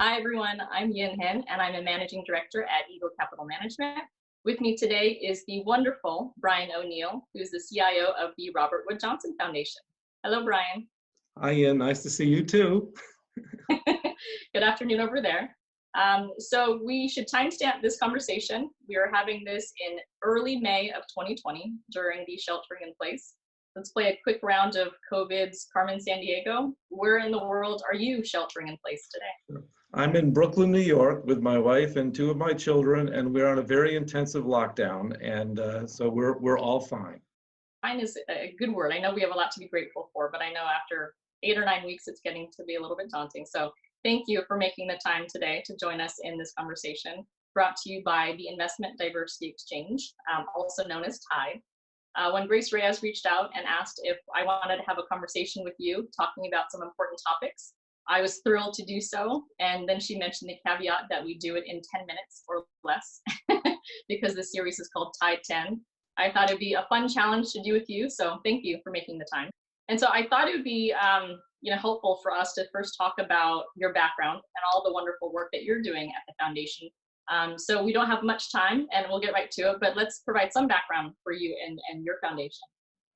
Hi, everyone. I'm Yinh Hinh, and I'm a managing director at Eagle Capital Management. With me today is the wonderful Brian O'Neill, who's the CIO of the Robert Wood Johnson Foundation. Hello, Brian. Hi, Ian. Nice to see you too. Good afternoon over there. So we should timestamp this conversation. We are having this in early May of 2020 during the sheltering in place. Let's play a quick round of COVID's Carmen Sandiego. Where in the world are you sheltering in place today? I'm in Brooklyn, New York with my wife and two of my children, and we're on a very intensive lockdown, and so we're all fine. Fine is a good word. I know we have a lot to be grateful for, but I know after 8 or 9 weeks, it's getting to be a little bit daunting. So thank you for making the time today to join us in this conversation, brought to you by the Investment Diversity Exchange, also known as TIDE. When Grace Reyes reached out and asked if I wanted to have a conversation with you talking about some important topics, I was thrilled to do so. And then she mentioned the caveat that we do it in 10 minutes or less because the series is called Tide 10. I thought it'd be a fun challenge to do with you. So thank you for making the time. And so I thought it would be helpful for us to first talk about your background and all the wonderful work that you're doing at the foundation. So we don't have much time and we'll get right to it, but let's provide some background for you and your foundation.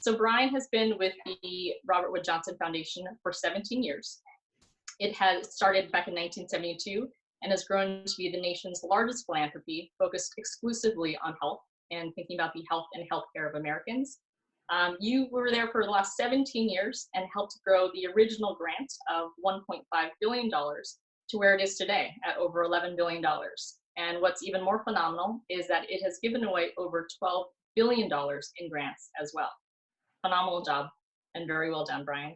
So Brian has been with the Robert Wood Johnson Foundation for 17 years. It has started back in 1972 and has grown to be the nation's largest philanthropy focused exclusively on health and thinking about the health and healthcare of Americans. You were there for the last 17 years and helped grow the original grant of $1.5 billion to where it is today at over $11 billion. And what's even more phenomenal is that it has given away over $12 billion in grants as well. Phenomenal job and very well done, Brian.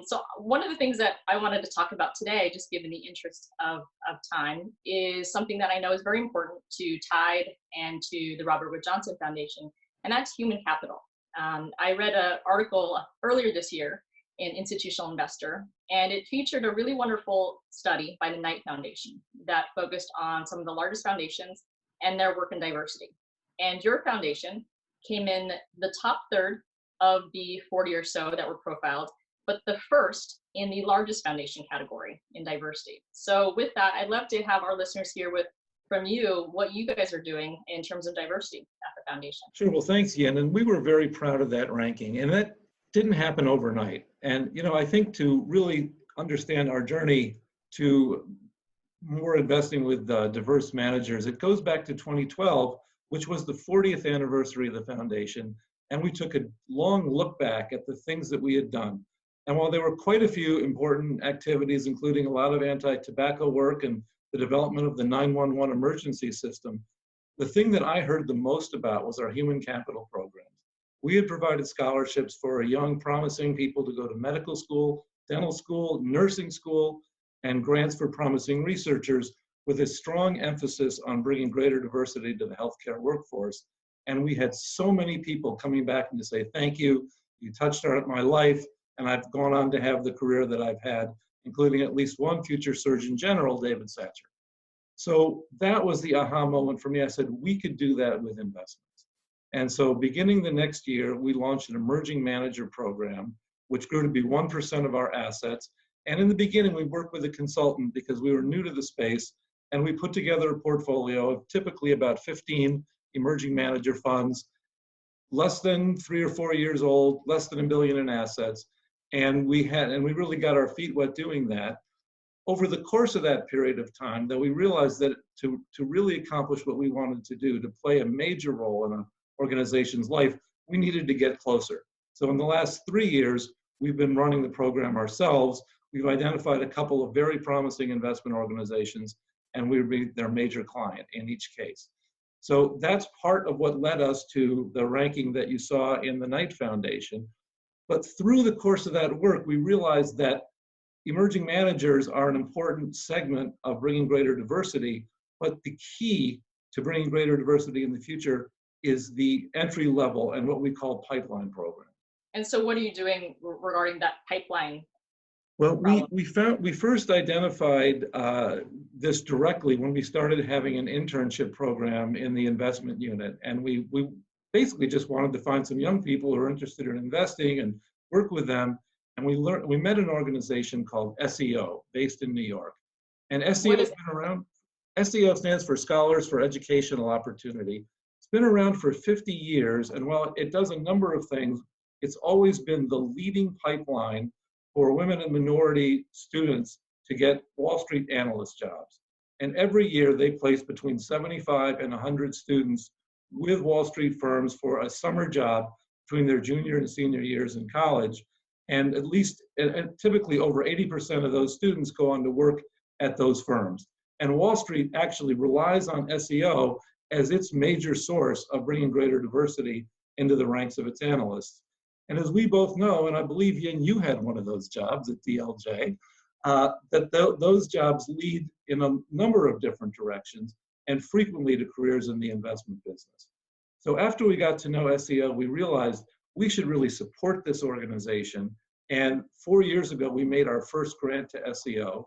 So one of the things that I wanted to talk about today, just given the interest of time, is something that I know is very important to TIDE and to the Robert Wood Johnson Foundation, and that's human capital. I read an article earlier this year in Institutional Investor, and it featured a really wonderful study by the Knight Foundation that focused on some of the largest foundations and their work in diversity. And your foundation came in the top third of the 40 or so that were profiled, but the first in the largest foundation category in diversity. So with that, I'd love to have our listeners hear from you what you guys are doing in terms of diversity at the foundation. Sure. Well, thanks, Yen. And we were very proud of that ranking. And that didn't happen overnight. And, I think to really understand our journey to more investing with diverse managers, it goes back to 2012, which was the 40th anniversary of the foundation. And we took a long look back at the things that we had done. And while there were quite a few important activities, including a lot of anti-tobacco work and the development of the 911 emergency system, the thing that I heard the most about was our human capital programs. We had provided scholarships for young, promising people to go to medical school, dental school, nursing school, and grants for promising researchers with a strong emphasis on bringing greater diversity to the healthcare workforce. And we had so many people coming back and to say, thank you, you touched my life, and I've gone on to have the career that I've had, including at least one future Surgeon General, David Satcher. So that was the aha moment for me. I said, we could do that with investments. And so beginning the next year, we launched an emerging manager program, which grew to be 1% of our assets. And in the beginning, we worked with a consultant because we were new to the space, and we put together a portfolio of typically about 15 emerging manager funds, less than 3 or 4 years old, less than $1 billion in assets. And we really got our feet wet doing that. Over the course of that period of time, though, we realized that to really accomplish what we wanted to do, to play a major role in an organization's life, we needed to get closer. So in the last 3 years, we've been running the program ourselves. We've identified a couple of very promising investment organizations, and we'll be their major client in each case. So that's part of what led us to the ranking that you saw in the Knight Foundation. But through the course of that work, we realized that emerging managers are an important segment of bringing greater diversity, but the key to bringing greater diversity in the future is the entry level and what we call pipeline program. And so what are you doing regarding that pipeline? Well, we first identified this directly when we started having an internship program in the investment unit. And we basically just wanted to find some young people who are interested in investing and work with them. And we met an organization called SEO based in New York. And What SEO's is been around. SEO stands for Scholars for Educational Opportunity. It's been around for 50 years, and while it does a number of things, it's always been the leading pipeline for women and minority students to get Wall Street analyst jobs. And every year they place between 75 and 100 students with Wall Street firms for a summer job between their junior and senior years in college. And at least, and typically over 80% of those students go on to work at those firms. And Wall Street actually relies on SEO as its major source of bringing greater diversity into the ranks of its analysts. And as we both know, and I believe, Yinh, you had one of those jobs at DLJ, those jobs lead in a number of different directions and frequently to careers in the investment business. So after we got to know SEO, we realized we should really support this organization. And 4 years ago, we made our first grant to SEO,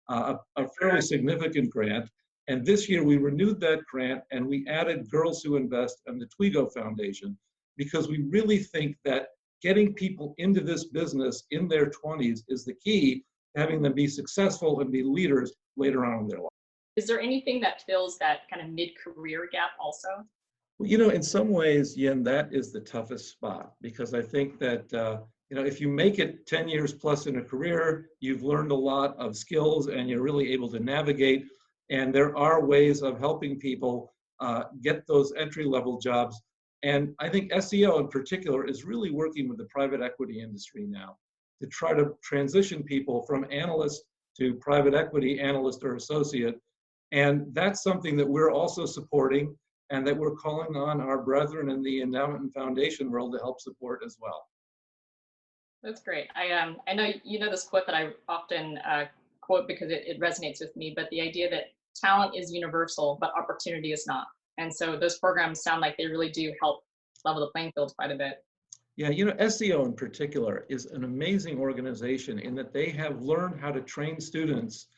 a fairly significant grant. And this year we renewed that grant and we added Girls Who Invest and the Twigo Foundation, because we really think that getting people into this business in their 20s is the key to having them be successful and be leaders later on in their life. Is there anything that fills that kind of mid-career gap also? Well, you know, in some ways, Yinh, that is the toughest spot, because I think that you know, if you make it 10 years plus in a career, you've learned a lot of skills and you're really able to navigate. And there are ways of helping people get those entry-level jobs. And I think SEO in particular is really working with the private equity industry now to try to transition people from analyst to private equity analyst or associate. And that's something that we're also supporting and that we're calling on our brethren in the endowment and foundation world to help support as well. That's great. I know you know this quote that I often quote because it resonates with me, but the idea that talent is universal, but opportunity is not. And so those programs sound like they really do help level the playing field quite a bit. Yeah, you know, SEO in particular is an amazing organization in that they have learned how to train students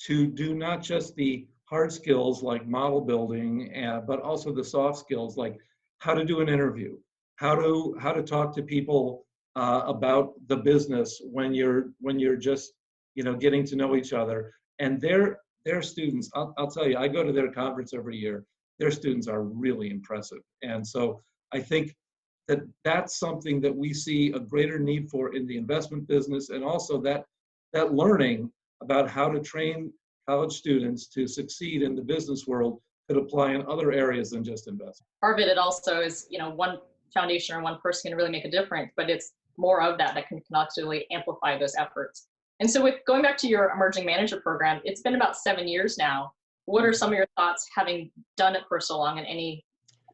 to do not just the hard skills like model building, but also the soft skills like how to do an interview, how to talk to people about the business when you're just, you know, getting to know each other. And their students, I'll tell you, I go to their conference every year. Their students are really impressive. And so I think that that's something that we see a greater need for in the investment business, and also that learning about how to train college students to succeed in the business world could apply in other areas than just investment. Part of it also is, you know, one foundation or one person can really make a difference, but it's more of that can actually amplify those efforts. And so with going back to your emerging manager program, it's been about 7 years now. What are some of your thoughts having done it for so long, and any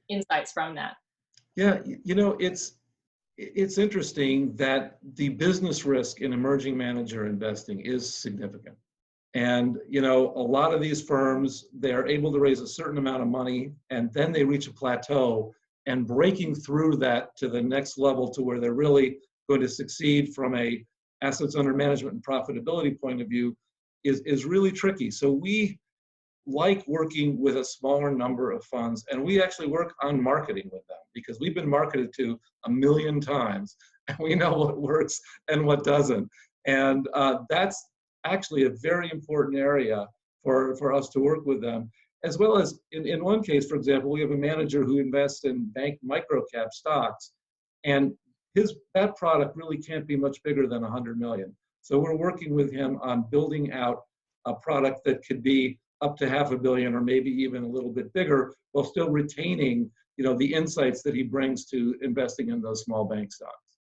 insights from that? Yeah, you know, it's interesting that the business risk in emerging manager investing is significant. And, you know, a lot of these firms, they are able to raise a certain amount of money and then they reach a plateau, and breaking through that to the next level to where they're really going to succeed from a assets under management and profitability point of view is really tricky. So we like working with a smaller number of funds, and we actually work on marketing with them because we've been marketed to 1 million times and we know what works and what doesn't. And that's actually a very important area for us to work with them, as well as in one case, for example, we have a manager who invests in bank microcap stocks, and that product really can't be much bigger than 100 million. So we're working with him on building out a product that could be up to $500 million or maybe even a little bit bigger, while still retaining, you know, the insights that he brings to investing in those small bank stocks.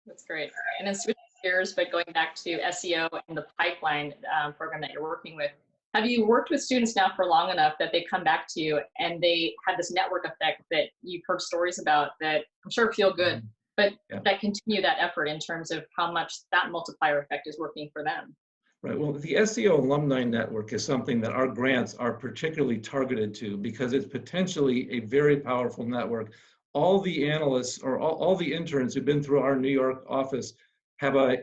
That's great. And then switching gears, but going back to SEO and the pipeline program that you're working with, have you worked with students now for long enough that they come back to you and they have this network effect that you've heard stories about that I'm sure feel good, but that continue that effort in terms of how much that multiplier effect is working for them? Right. Well, the SEO alumni network is something that our grants are particularly targeted to because it's potentially a very powerful network. All the analysts or all the interns who've been through our New York office have a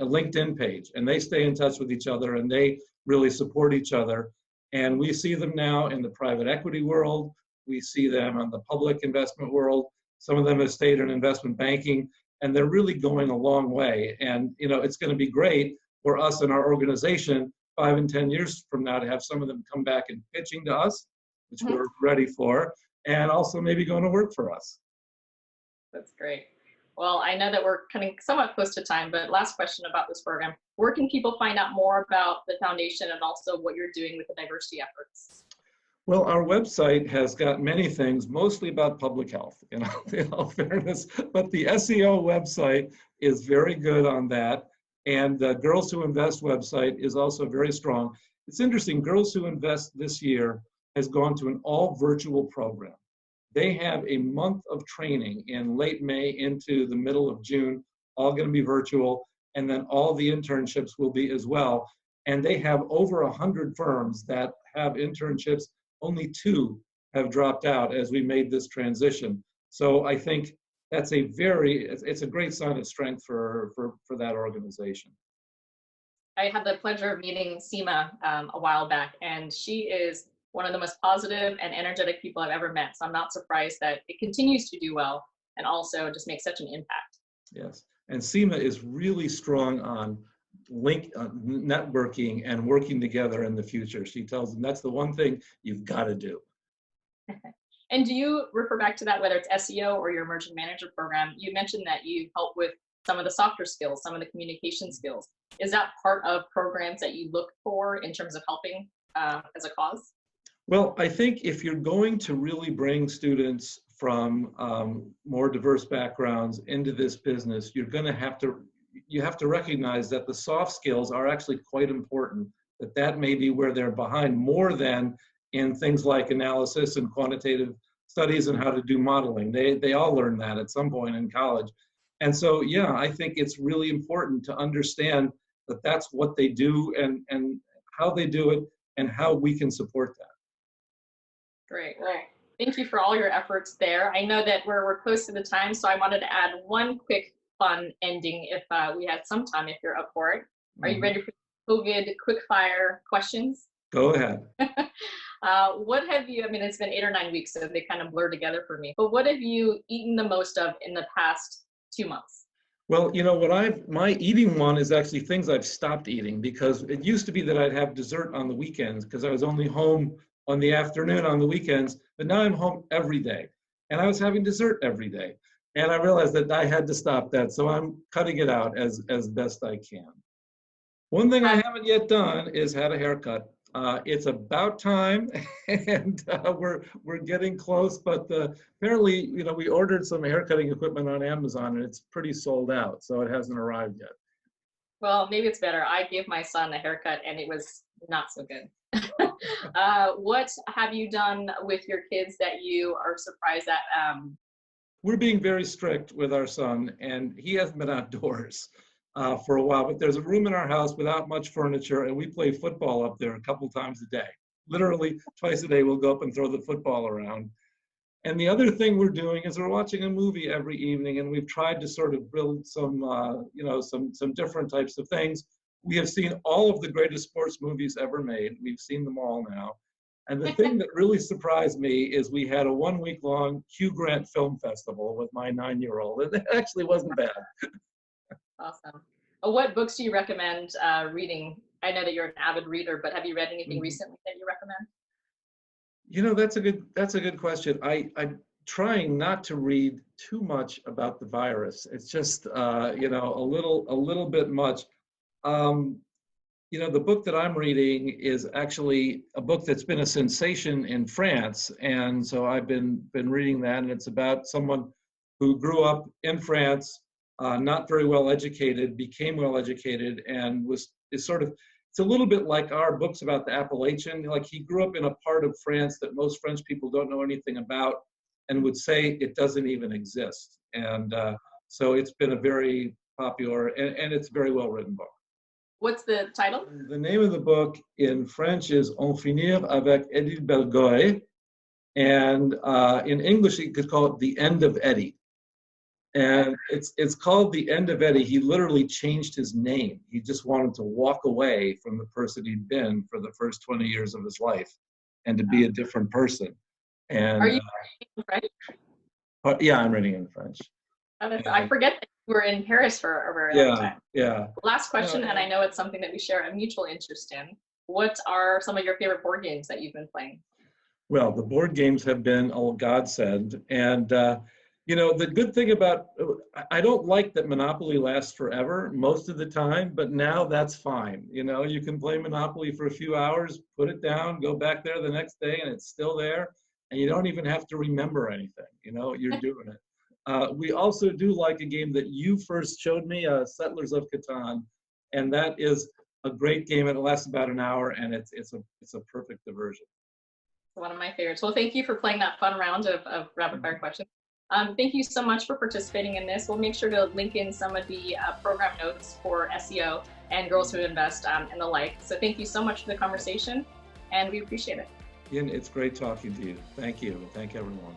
LinkedIn page, and they stay in touch with each other and they really support each other. And we see them now in the private equity world. We see them in the public investment world. Some of them have stayed in investment banking, and they're really going a long way. And, you know, it's going to be great for us and our organization 5 and 10 years from now to have some of them come back and pitching to us, which Mhm. we're ready for, and also maybe going to work for us. That's great. Well, I know that we're coming somewhat close to time, but last question about this program. Where can people find out more about the foundation and also what you're doing with the diversity efforts? Well, our website has got many things, mostly about public health, in all fairness, but the SEO website is very good on that. And the Girls Who Invest website is also very strong. It's interesting, Girls Who Invest this year has gone to an all virtual program. They have a month of training in late May into the middle of June, all going to be virtual, and then all the internships will be as well. And they have over 100 firms that have internships. Only 2 have dropped out as we made this transition. So I think that's it's a great sign of strength for that organization. I had the pleasure of meeting Seema a while back, and she is one of the most positive and energetic people I've ever met. So I'm not surprised that it continues to do well and also just makes such an impact. Yes, and SEMA is really strong on networking and working together in the future. She tells them that's the one thing you've got to do. And do you refer back to that, whether it's SEO or your emerging manager program? You mentioned that you help with some of the softer skills, some of the communication skills. Is that part of programs that you look for in terms of helping as a cause? Well, I think if you're going to really bring students from more diverse backgrounds into this business, you have to recognize that the soft skills are actually quite important, that may be where they're behind more than in things like analysis and quantitative studies and how to do modeling. They all learn that at some point in college. And so, yeah, I think it's really important to understand that that's what they do and how they do it and how we can support that. Great. Well, thank you for all your efforts there. I know that we're close to the time, so I wanted to add one quick fun ending if we had some time, if you're up for it. Are you ready for COVID quickfire questions? Go ahead. What have you, I mean, it's been 8 or 9 weeks, so they kind of blur together for me, but what have you eaten the most of in the past 2 months? Well, my eating one is actually things I've stopped eating, because it used to be that I'd have dessert on the weekends because I was only home on the afternoon on the weekends, but now I'm home every day and I was having dessert every day. And I realized that I had to stop that. So I'm cutting it out as best I can. One thing I haven't yet done is had a haircut. It's about time, and we're getting close. But apparently, we ordered some haircutting equipment on Amazon, and it's pretty sold out, so it hasn't arrived yet. Well, maybe it's better. I gave my son a haircut, and it was not so good. What have you done with your kids that you are surprised at? We're being very strict with our son, and he hasn't been outdoors for a while, but there's a room in our house without much furniture, and we play football up there a couple times a day. Literally twice a day, we'll go up and throw the football around. And the other thing we're doing is we're watching a movie every evening, and we've tried to sort of build some, some different types of things. We have seen all of the greatest sports movies ever made. We've seen them all now. And the thing that really surprised me is we had a 1-week-long Hugh Grant Film Festival with my 9-year-old. And it actually wasn't bad. Awesome. What books do you recommend reading? I know that you're an avid reader, but have you read anything recently that you recommend? That's a good question. I'm trying not to read too much about the virus. It's just a little bit much. The book that I'm reading is actually a book that's been a sensation in France, and so I've been reading that, and it's about someone who grew up in France, not very well educated, became well educated, and it's a little bit like our books about the Appalachian. Like, he grew up in a part of France that most French people don't know anything about and would say it doesn't even exist. And so it's been a very popular and it's a very well written book. What's the title? The name of the book in French is En finir avec Eddie Bellegoy. And in English, you could call it The End of Eddie. And it's called The End of Eddie. He literally changed his name. He just wanted to walk away from the person he'd been for the first 20 years of his life and to be a different person. And are you reading in French? Yeah, I'm reading in French. I forget that you were in Paris for a very long time. Yeah. Last question, and I know it's something that we share a mutual interest in. what are some of your favorite board games that you've been playing? Well, the board games have been a godsend. And, the good thing about, I don't like that Monopoly lasts forever most of the time, but now that's fine. You can play Monopoly for a few hours, put it down, go back there the next day, and it's still there. And you don't even have to remember anything. You're doing it. We also do like a game that you first showed me, Settlers of Catan, and that is a great game. It lasts about an hour, and it's a perfect diversion. One of my favorites. Well, thank you for playing that fun round of rapid fire questions. Thank you so much for participating in this. We'll make sure to link in some of the program notes for SEO and Girls Who Invest and the like. So thank you so much for the conversation, and we appreciate it. Yin, it's great talking to you. Thank you. Thank everyone.